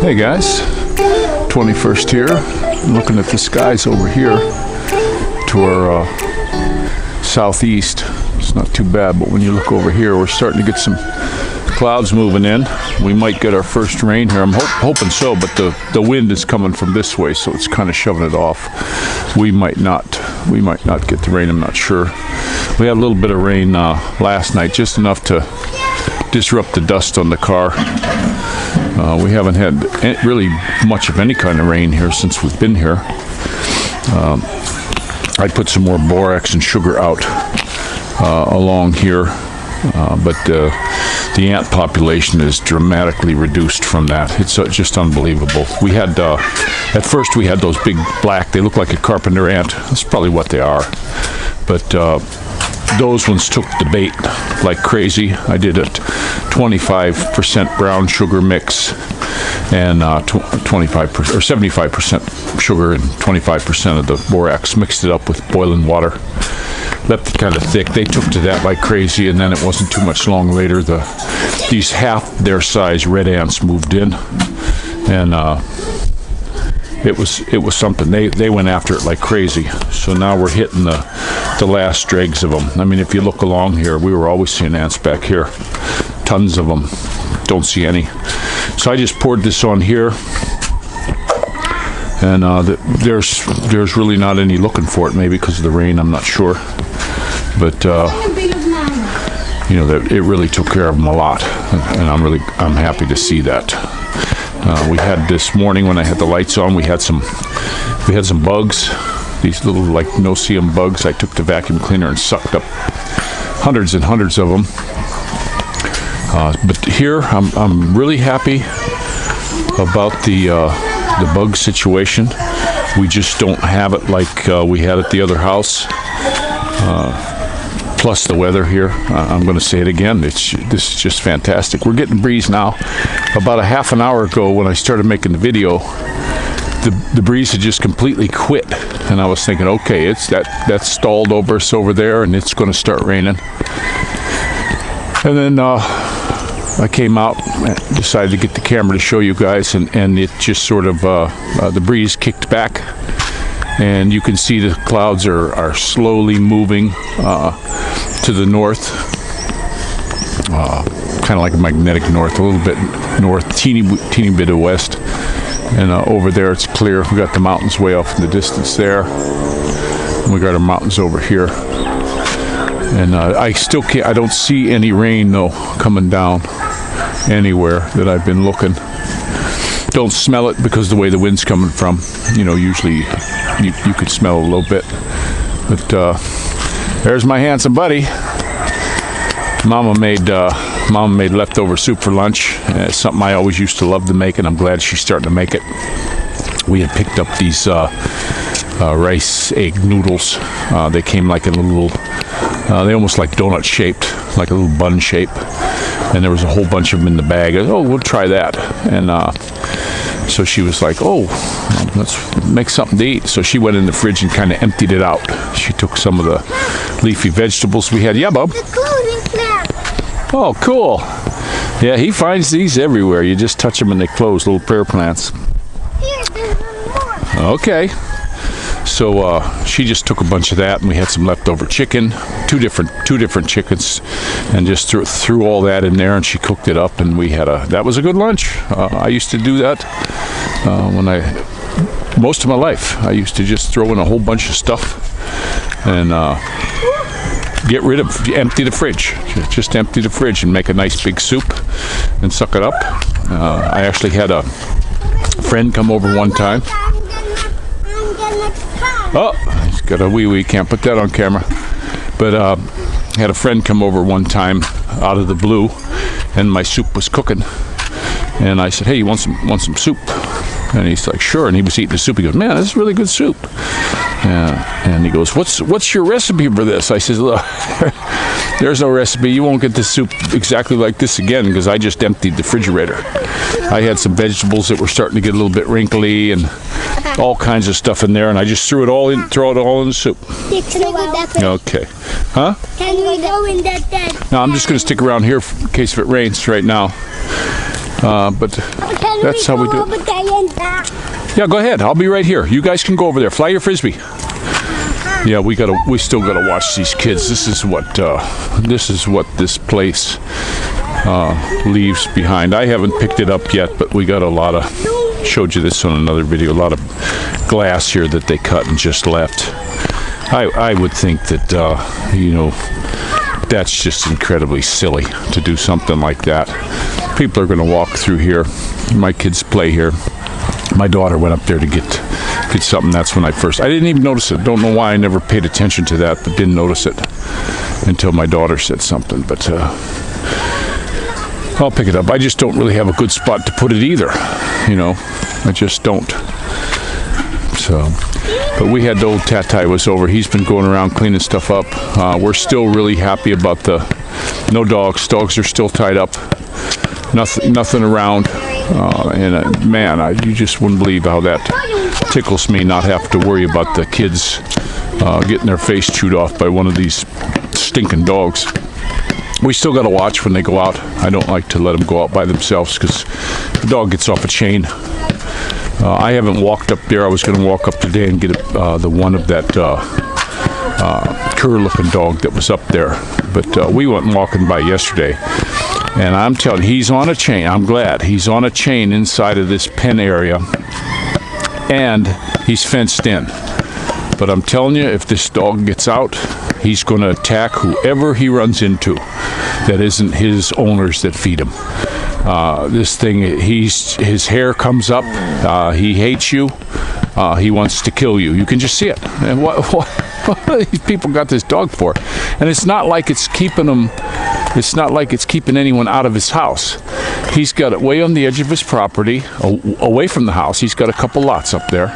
Hey guys, 21st here. Looking at the skies over here to our southeast. It's not too bad, but when you look over here, we're starting to get some clouds moving in. We might get our first rain here. I'm hoping so, but the wind is coming from this way, so it's kind of shoving it off. We might not get the rain. I'm not sure. We had a little bit of rain last night, just enough to disrupt the dust on the car. We haven't had really much of any kind of rain here since we've been here. I put some more borax and sugar out along here, but the ant population is dramatically reduced from that. It's just unbelievable. We had, at first we had those big black, they look like a carpenter ant. That's probably what they are. But those ones took the bait like crazy. I did a 25% brown sugar mix and 25% or 75% sugar and 25% of the borax. Mixed it up with boiling water. Left it kind of thick. They took to that like crazy, and then it wasn't too much long later. These half their size red ants moved in, and it was something. They went after it like crazy. So now we're hitting the last dregs of them. I mean, if you look along here, we were always seeing ants back here. Tons of them. Don't see any. So I just poured this on here, and there's really not any looking for it. Maybe because of the rain, I'm not sure. But you know, that it really took care of them a lot, and I'm happy to see that. We had this morning when I had the lights on, we had some bugs, these little like no-see-um bugs. I took the vacuum cleaner and sucked up hundreds and hundreds of them. But here I'm really happy about the bug situation. We just don't have it like we had at the other house. Plus the weather here, I'm going to say it again, this is just fantastic. We're getting breeze now. About a half an hour ago when I started making the video, the breeze had just completely quit, and I was thinking, okay, that's stalled over us over there, and it's going to start raining. And then I came out and decided to get the camera to show you guys, and it just sort of the breeze kicked back, and you can see the clouds are slowly moving to the north, kind of like a magnetic north, a little bit north, teeny bit of west, and over there it's clear. We got the mountains way off in the distance there, and we got our mountains over here, and I still can't. I don't see any rain though coming down anywhere that I've been looking. Don't smell it because the way the wind's coming from, you know, usually you could smell a little bit. But there's my handsome buddy. Mama made leftover soup for lunch. It's something I always used to love to make, and I'm glad she's starting to make it. We had picked up these rice egg noodles. They came like in a little, they almost like donut shaped, like a little bun shape. And there was a whole bunch of them in the bag. Oh, we'll try that. And so she was like, oh, let's make something to eat. So she went in the fridge and kind of emptied it out. She took some of the leafy vegetables we had. Yeah, Bub? The clothing plant. Oh, cool. Yeah, he finds these everywhere. You just touch them and they close, little prayer plants. Here, there's more. Okay. So she just took a bunch of that, and we had some leftover chicken, two different chickens, and just threw all that in there, and she cooked it up, and we had that was a good lunch. I used to do that most of my life. I used to just throw in a whole bunch of stuff and empty the fridge. Just empty the fridge and make a nice big soup and suck it up. I actually had a friend come over one time. Oh, he's got a wee-wee. Can't put that on camera. But had a friend come over one time out of the blue, and my soup was cooking. And I said, hey, you want some soup? And he's like, sure. And he was eating the soup. He goes, man, this is really good soup. And he goes, what's your recipe for this? I said, look, there's no recipe. You won't get this soup exactly like this again, because I just emptied the refrigerator. I had some vegetables that were starting to get a little bit wrinkly and all kinds of stuff in there, and I just throw it all in the soup. Okay. Huh? Can we go in that then? No, I'm just going to stick around here in case if it rains right now. But that's how we do it. Yeah, go ahead. I'll be right here. You guys can go over there. Fly your frisbee. Yeah, we still gotta watch these kids. This is what this place leaves behind. I haven't picked it up yet, but we got a lot of. Showed you this on another video. A lot of glass here that they cut and just left. I would think that that's just incredibly silly to do something like that. People are going to walk through here. My kids play here. My daughter went up there to get something. That's when I didn't even notice it. Don't know why I never paid attention to that, but didn't notice it until my daughter said something. But I'll pick it up. I just don't really have a good spot to put it either. I just don't. So, but we had the old Tatai was over. He's been going around cleaning stuff up. We're still really happy about no dogs. Dogs are still tied up. Nothing around. Man, you just wouldn't believe how that tickles me, not have to worry about the kids getting their face chewed off by one of these stinking dogs. We still got to watch when they go out. I don't like to let them go out by themselves because the dog gets off a chain. I haven't walked up there. I was going to walk up today and get the one of that cur-looking dog that was up there. But we went walking by yesterday. And I'm telling you, he's on a chain. I'm glad. He's on a chain inside of this pen area. And he's fenced in. But I'm telling you, if this dog gets out, he's going to attack whoever he runs into that isn't his owners that feed him. This thing, his hair comes up. He hates you. He wants to kill you. You can just see it. And what these people got this dog for? And it's not like it's keeping them. It's not like it's keeping anyone out of his house. He's got it way on the edge of his property, away from the house. He's got a couple lots up there,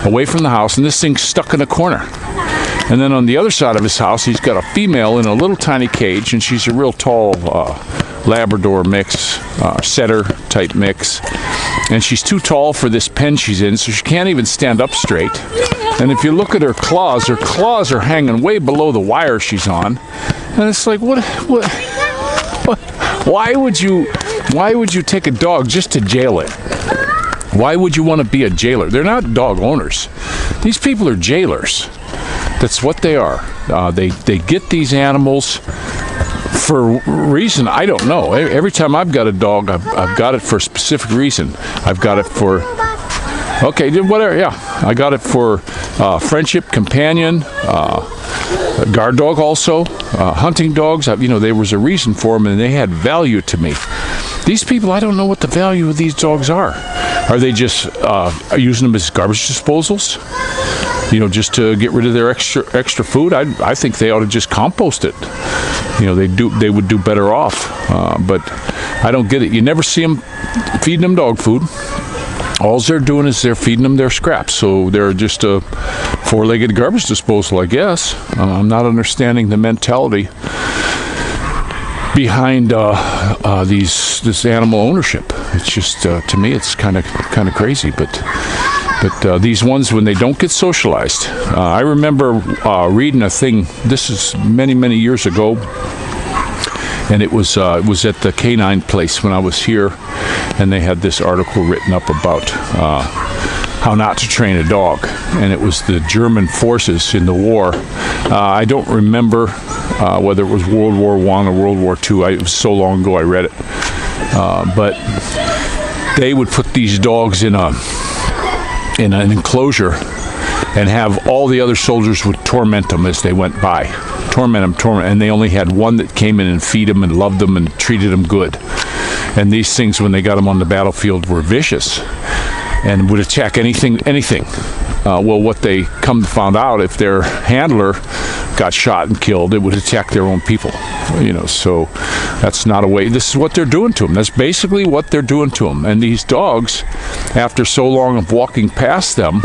away from the house, and this thing's stuck in a corner. And then on the other side of his house, he's got a female in a little tiny cage, and she's a real tall Labrador mix, setter type mix. And she's too tall for this pen she's in, so she can't even stand up straight. And if you look at her claws are hanging way below the wire she's on. And it's like, what why would you take a dog just to jail it? Why would you want to be a jailer? They're not dog owners. These people are jailers. That's what they are. They get these animals for a reason I don't know. Every time I've got a dog, I've got it for a specific reason. I've got it for, whatever, yeah. I got it for friendship, companion, guard dog also, hunting dogs. There was a reason for them, and they had value to me. These people, I don't know what the value of these dogs are. Are they just using them as garbage disposals? Just to get rid of their extra food? I think they ought to just compost it. They would do better off. But I don't get it. You never see them feeding them dog food. All they're doing is they're feeding them their scraps. So they're just a four-legged garbage disposal, I guess. I'm not understanding the mentality behind this animal ownership. It's just to me, it's kind of crazy. But these ones, when they don't get socialized, I remember reading a thing. This is many years ago, and it was at the canine place when I was here, and they had this article written up about how not to train a dog, and it was the German forces in the war. I don't remember whether it was World War I or World War II. It was so long ago I read it, but they would put these dogs in an enclosure and have all the other soldiers would torment them as they went by. Torment them, and they only had one that came in and feed them and loved them and treated them good. And these things, when they got them on the battlefield, were vicious and would attack anything. Well, what they come to find out, if their handler got shot and killed, it would attack their own people. So that's not a way. This is what they're doing to them. That's basically what they're doing to them. And these dogs, after so long of walking past them,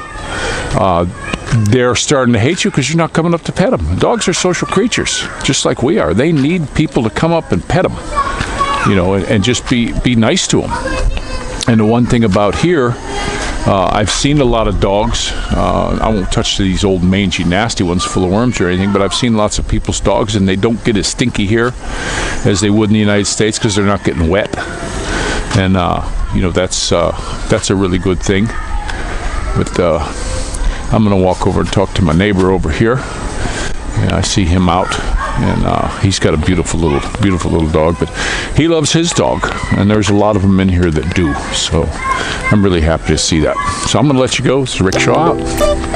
they're starting to hate you because you're not coming up to pet them. Dogs are social creatures, just like we are. They need people to come up and pet them, and just be nice to them. And the one thing about here, I've seen a lot of dogs. I won't touch these old mangy nasty ones full of worms or anything, but I've seen lots of people's dogs, and they don't get as stinky here as they would in the United States because they're not getting wet. and you know, that's a really good thing. But I'm gonna walk over and talk to my neighbor over here, and I see him out, and he's got a beautiful little dog, but he loves his dog, and there's a lot of them in here that do, so I'm really happy to see that. So I'm gonna let you go. It's Rick Shaw out.